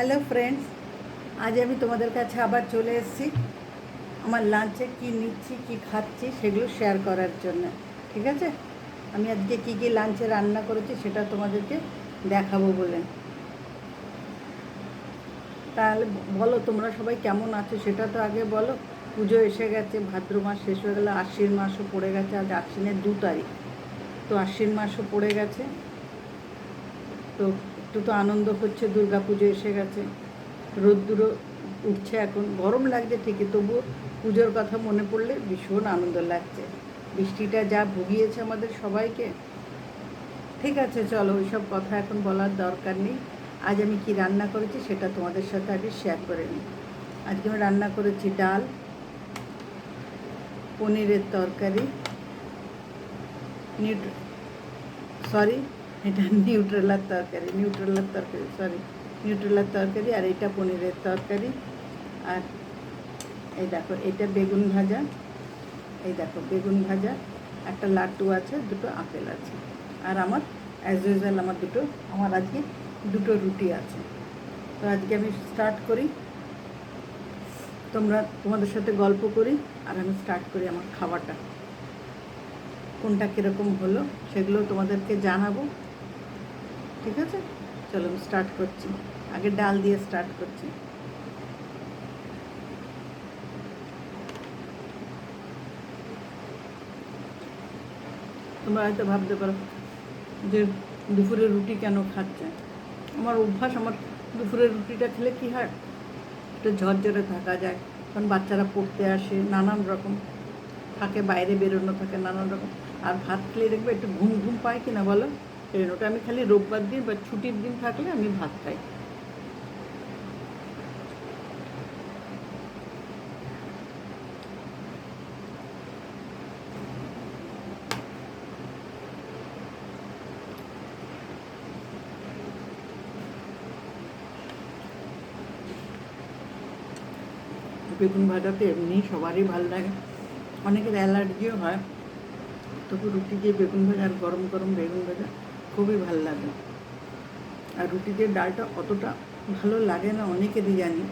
Hello friends, আজ আমি তোমাদের কাছে আবার চলে এসেছি আমার লাঞ্চে কি নিচ্ছি কি খাচ্ছি সেগুলো শেয়ার করার জন্য। ঠিক আছে, আমি আজকে কি কি লাঞ্চে রান্না করেছি সেটা তোমাদেরকে দেখাবো বলে। তাহলে বলো তোমরা সবাই কেমন আছো সেটা তো আগে বলো। পুজো এসে গেছে, ভাদ্র মাস শেষ হয়ে গেলে আশ্বিন মাসও পড়ে গেছে। আজ আশ্বিনের 2 তারিখ, তো আশ্বিন মাসও পড়ে গেছে। তো একটু তো আনন্দ হচ্ছে, দুর্গা পুজো এসে গেছে। রোদ্দুরও উঠছে, এখন গরম লাগছে ঠিকই, তবুও পুজোর কথা মনে পড়লে ভীষণ আনন্দ লাগছে। বৃষ্টিটা যা ভুগিয়েছে আমাদের সবাইকে। ঠিক আছে, চলো ওইসব কথা এখন বলার দরকার নেই। আজ আমি কি রান্না করেছি সেটা তোমাদের সাথে আগে শেয়ার করে নিই। আজকে আমি রান্না করেছি ডাল, পনিরের তরকারি, সরি এটা নিউট্রেলার তরকারি, নিউট্রেলার তরকারি, আর এটা পনিরের তরকারি। আর এই দেখো এটা বেগুন ভাজা, এই দেখো বেগুন ভাজা, একটা লাড্ডু আছে, দুটো আপেল আছে। আর আমার অ্যাজ ইউজুয়াল আমার আজকে দুটো রুটি আছে। তো আজকে আমি স্টার্ট করি, তোমাদের সাথে গল্প করি, আর আমি স্টার্ট করি আমার খাওয়াটা। কোনটা কীরকম হলো সেগুলো তোমাদেরকে জানাবো। ঠিক আছে, চলো আমি স্টার্ট করছি। আগে ডাল দিয়ে স্টার্ট করছি। তোমরা হয়তো ভাবতে পারো যে দুপুরে রুটি কেন খাচ্ছে। আমার অভ্যাস, আমার দুপুরের রুটিটা খেলে কী হয়, একটু ঝরঝরে থাকা যায়। কারণ বাচ্চারা পড়তে আসে, নানান রকম থাকে, বাইরে বেরোনো থাকে নানান রকম। আর ভাত খেলে দেখবে একটু ঘুম ঘুম পায় কি না বলো। এই ওটা আমি খালি রোববার দিন বা ছুটির দিন থাকলে আমি ভাত খাই। বেগুন ভাজাতে এমনি সবারই ভালো লাগে, অনেকের অ্যালার্জিও হয়, তবু রুটি দিয়ে বেগুন ভাজা আর গরম গরম বেগুন ভাজা খুবই ভালো লাগে। আর রুটি দিয়ে ডালটা অতটা ভালো লাগে না অনেকেরই, জানি।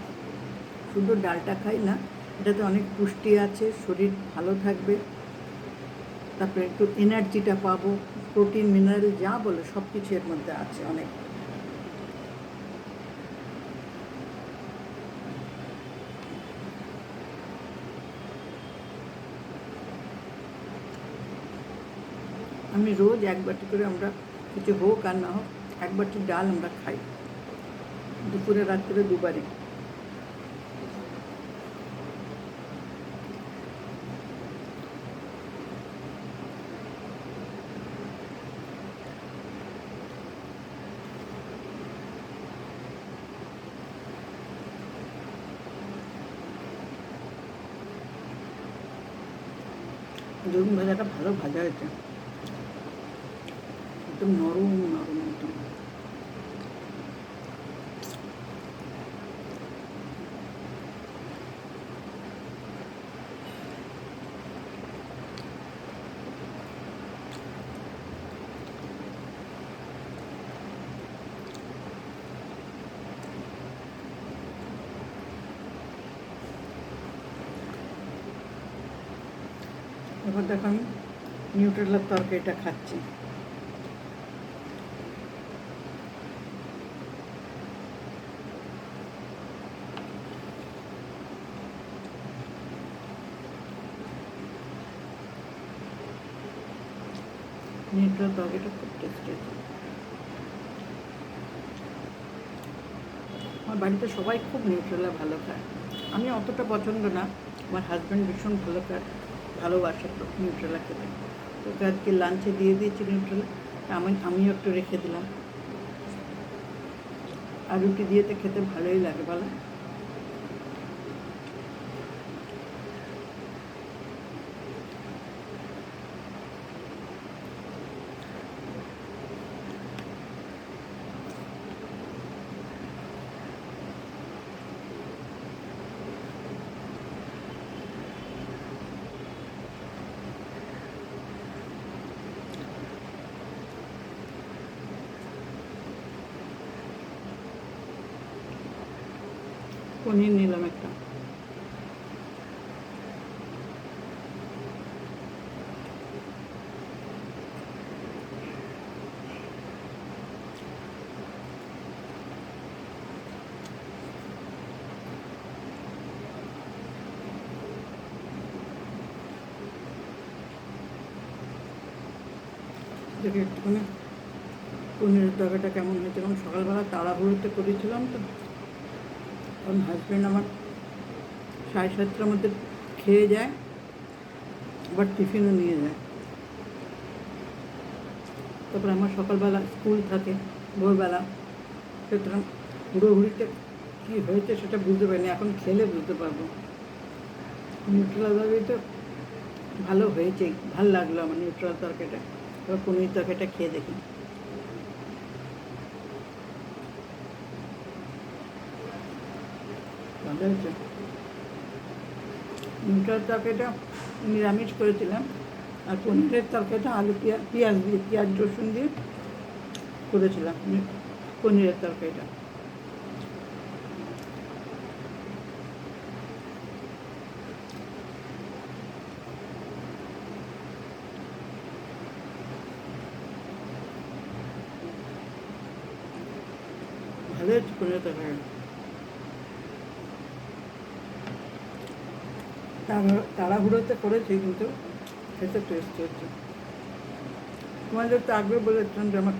শুধু ডালটা খাই না, এটাতে অনেক পুষ্টি আছে, শরীর ভালো থাকবে, তারপরে একটু এনার্জিটা পাবো, প্রোটিন মিনারেল যা বলে সব কিছু এর মধ্যে আছে অনেক। আমি রোজ এক বাটি করে, আমরা কিছু হোক আর না হোক, এক বাটি ডাল আমরা খাই, দুপুরে রাত্রে দুবারই। বেগুন ভাজাটা ভালো ভাজা হয়েছে, একদম নরম নরম একদম। এবার দেখো আমি নিউট্রেলার তরকারিটা খাচ্ছি। নিউট্রেলার তরকারিটা খুব টেস্টি আছে। আমার বাড়িতে সবাই খুব নিউট্রেলা ভালো খায়, আমি অতটা পছন্দ না। আমার হাজব্যান্ড ভীষণ ভালোবাসে নিউট্রেলা খেতে। তোকে আজকে লাঞ্চে দিয়ে দিয়েছি নিউট্রেলা, আমিও একটু রেখে দিলাম। আর রুটি দিয়ে তো খেতে ভালোই লাগে বলো। পনির নিলাম একটা। দেখে একটুখানি পনিরের তরকারিটা কেমন হয়েছে, কারণ সকালবেলা তাড়াহুড়োতে করেছিলাম তো। কারণ হাজব্যান্ড আমার 7:30টার মধ্যে খেয়ে যায়, আবার টিফিনও নিয়ে যায়। তারপরে আমার সকালবেলা স্কুল থাকে ভোরবেলা, সুতরাং হুড়োহুড়িতে কী হয়েছে সেটা বুঝতে পারিনি, এখন খেলে বুঝতে পারবো। নিউট্রাল তরকারিটা ভালো হয়েছে, ভালো লাগলো আমার নিউট্রাল তরকারিটা। এবার পনির তরকারিটা খেয়ে দেখি। ভালো হয়েছে। নিউট্রাল তরকারিটা নিরামিষ করেছিলাম, আর পনিরের তরকারিটা আলু পেঁয়াজ দিয়ে, পেঁয়াজ রসুন দিয়ে করেছিলাম পনিরের তরকারিটা। ভালো হয়েছে পনিরের তরকারি। তাড়াহুড়োতে করেছি, কিন্তু খেতে টেস্ট হচ্ছে। তোমাদের তো আগে বলেছিলাম যে আমার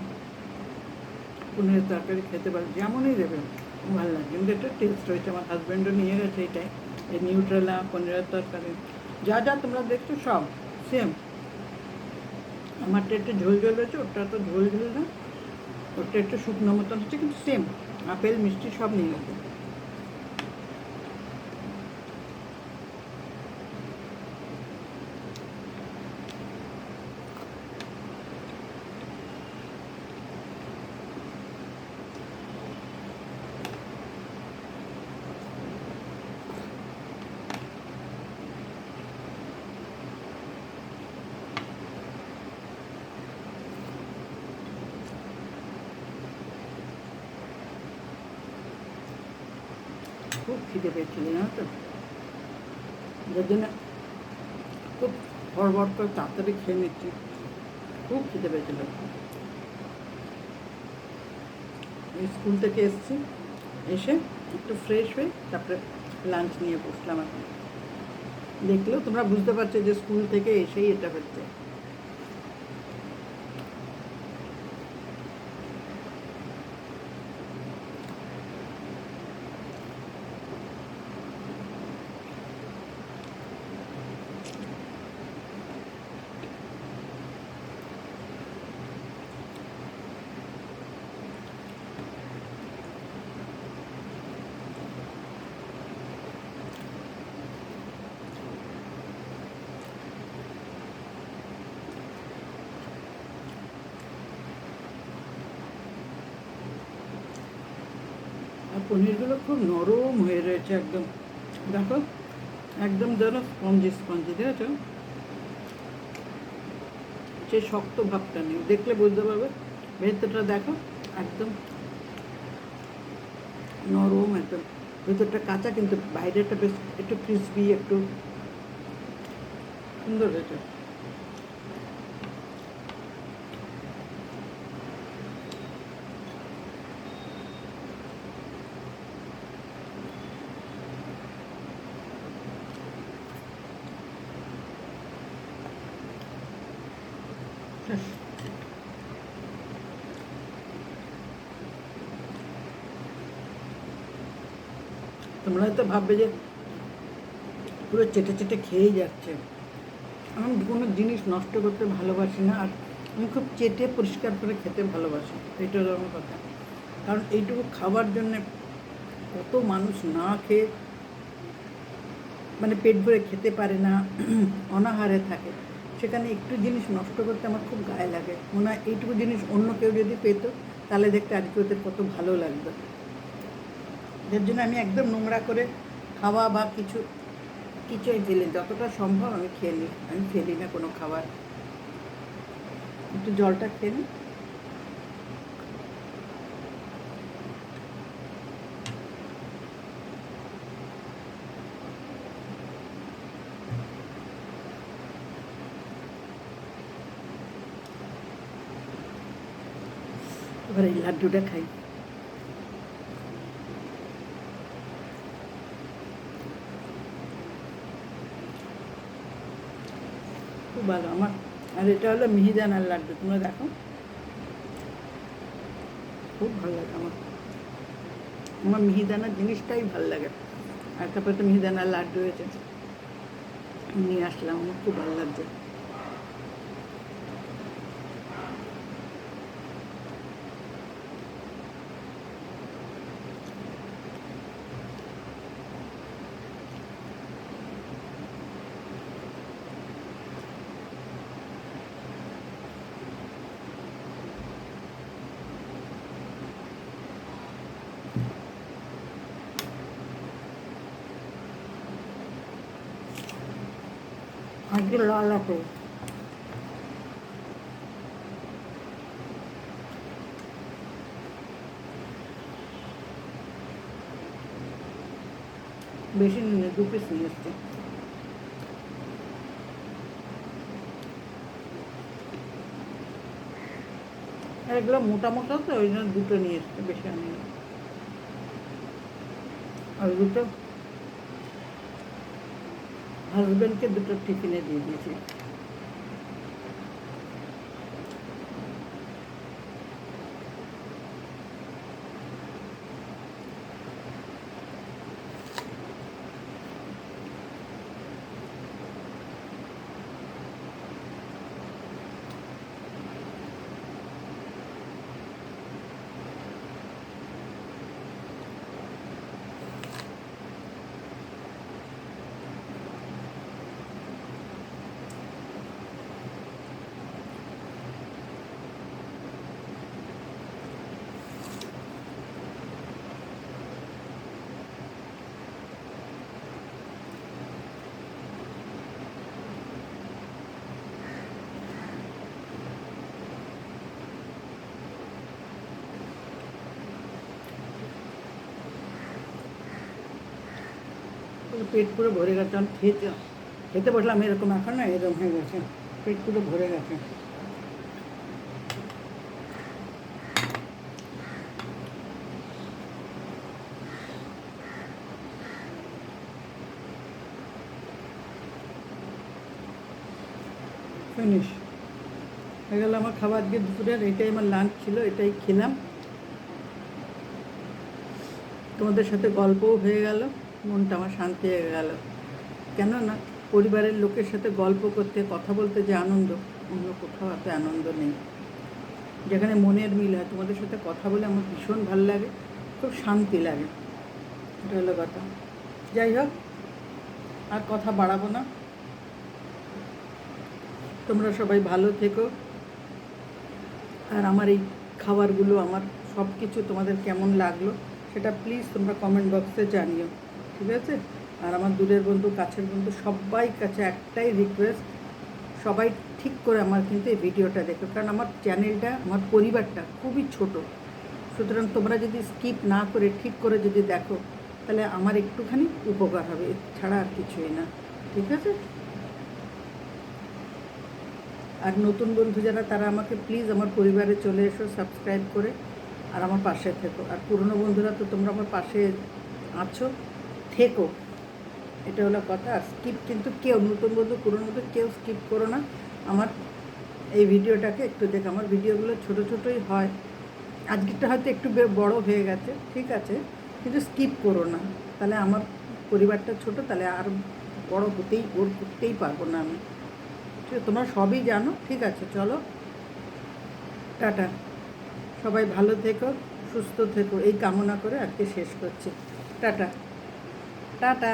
পনিরের তরকারি খেতে পারে, যেমনই দেবে ভালো লাগে, কিন্তু এটা টেস্ট হয়েছে। আমার হাজব্যান্ডও নিয়ে গেছে এটাই, এই নিউট্রেলা পনিরের তরকারি। যা যা তোমরা দেখছো সব সেম। আমারটা একটু ঝোল ঝোল হয়েছে, ওটা তো ঝোল ঝোল না, ওটা একটু শুকনো মতন হচ্ছে, কিন্তু সেম। আপেল মিষ্টি সব নিয়ে গেছে। খুব খিদে পেয়েছিল, জানো তো, যার জন্য খুব হড়বড় করে তাড়াতাড়ি খেয়ে নিচ্ছি। খুব খিদে পেয়েছিল। স্কুল থেকে এসেছি, এসে একটু ফ্রেশ হয়ে তারপরে লাঞ্চ নিয়ে বসলাম। এখন দেখলেও তোমরা বুঝতে পারছো যে স্কুল থেকে এসেই এটা হচ্ছে। আর পনিরগুলো খুব নরম হয়ে রয়েছে একদম, দেখো একদম যেন স্পঞ্জি স্পঞ্জি, দেখেছো? সে শক্ত ভাবটা নেই, দেখলে বুঝতে পারবে। ভেতরটা দেখো একদম নরম, একদম ভেতরটা কাঁচা, কিন্তু বাইরেটা বেশ একটু ক্রিসপি, একটু সুন্দর হয়েছে। তোমরা হয়তো ভাববে যে পুরো চেটে চেটে খেয়েই যাচ্ছে। আমি কোনো জিনিস নষ্ট করতে ভালোবাসি না, আর আমি খুব চেটে পরিষ্কার করে খেতে ভালোবাসি, এটা হলো আমার কথা। কারণ এইটুকু খাবার জন্যে কত মানুষ না খেয়ে, মানে পেট ভরে খেতে পারে না, অনাহারে থাকে। সেখানে একটু জিনিস নষ্ট করতে আমার খুব গায়ে লাগে। মনে হয় এইটুকু জিনিস অন্য কেউ যদি পেত, তাহলে দেখতে আজকে ওদের কত ভালো লাগতো। যার জন্য আমি একদম নোংরা করে খাওয়া বা কিছুই ফেলি, যতটা সম্ভব আমি খেয়ে নিই। আমি ফেলি না কোনো খাবার। একটু জলটা খেয়ে নিই। এবার এই লাড্ডুটা খাই। খুব ভালো আমার। আর এটা হলো মিহিদানার লাড্ডু, তোমরা দেখো, খুব ভালো লাগে আমার। আমার মিহিদানার জিনিসটাই ভালো লাগে। আর তারপরে তো মিহিদানার লাড্ডু হয়েছে, নিয়ে আসলাম, আমার খুব ভালো লাগছে। আজকে লাল আছে। বেশি নিয়ে 2 পিস নিয়ে এসছে। আর এগুলো মোটা মোটা তো ওই জন্য 2টো নিয়ে এসছে, বেশি আনিনি। আর 2টো হাজব্যান্ডকে 2টো টিফিনে দিয়ে দিয়েছি। পেট পুরো ভরে গেছে। আমি খেতে বসলাম এরকম, এখন না এরকম হয়ে গেছে, পেট পুরো ভরে গেছে। ফিনিশ হয়ে গেল আমার খাবার। দিয়ে দুপুরের এটাই আমার লাঞ্চ ছিল, এটাই খেলাম। তোমাদের সাথে গল্পও হয়ে গেল, মনটা আমার শান্তি হয়ে গেল। কেননা পরিবারের লোকের সাথে গল্প করতে, কথা বলতে যে আনন্দ, অন্য কোথাও এত আনন্দ নেই। যেখানে মনের মিল হয়, তোমাদের সাথে কথা বলে আমার ভীষণ ভালো লাগে, খুব শান্তি লাগে। এটা হলো কথা। যাই হোক, আর কথা বাড়াবো না। তোমরা সবাই ভালো থেকো। আর আমার এই খাবারগুলো, আমার সব কিছু তোমাদের কেমন লাগলো সেটা প্লিজ তোমরা কমেন্ট বক্সে জানিও, ঠিক আছে? আর আমার দূরের বন্ধু, কাছের বন্ধু, সবাই কাছে একটাই রিকোয়েস্ট, সবাই ঠিক করে আমার কিন্তু এই ভিডিওটা দেখো, কারণ আমার চ্যানেলটা, আমার পরিবারটা খুবই ছোট। সুতরাং তোমরা যদি স্কিপ না করে ঠিক করে যদি দেখো, তাহলে আমার একটুখানি উপকার হবে, ছাড়া আর কিছুই না, ঠিক আছে? আর নতুন বন্ধু যারা, তারা আমাকে প্লিজ আমার পরিবারে চলে এসো, সাবস্ক্রাইব করে আর আমার পাশে থেকো। আর পুরনো বন্ধুরা তো তোমরা আমার পাশে আছো, থেকো, এটা হলো কথা। আর স্কিপ কিন্তু কেউ, নতুন বন্ধু পুরনো বন্ধু কেউ স্কিপ করো না। আমার এই ভিডিওটাকে একটু দেখো। আমার ভিডিওগুলো ছোটো ছোটোই হয়, আজকেরটা হয়তো একটু বড় হয়ে গেছে, ঠিক আছে, কিন্তু স্কিপ করো না। তাহলে আমার পরিবারটা ছোট, তাহলে আর বড় করতেই পারবো না আমি। ঠিক আছে, তোমরা সবই জানো, ঠিক আছে? চলো, টাটা। সবাই ভালো থেকো, সুস্থ থেকো, এই কামনা করে আজকে শেষ করছি। Tata tata.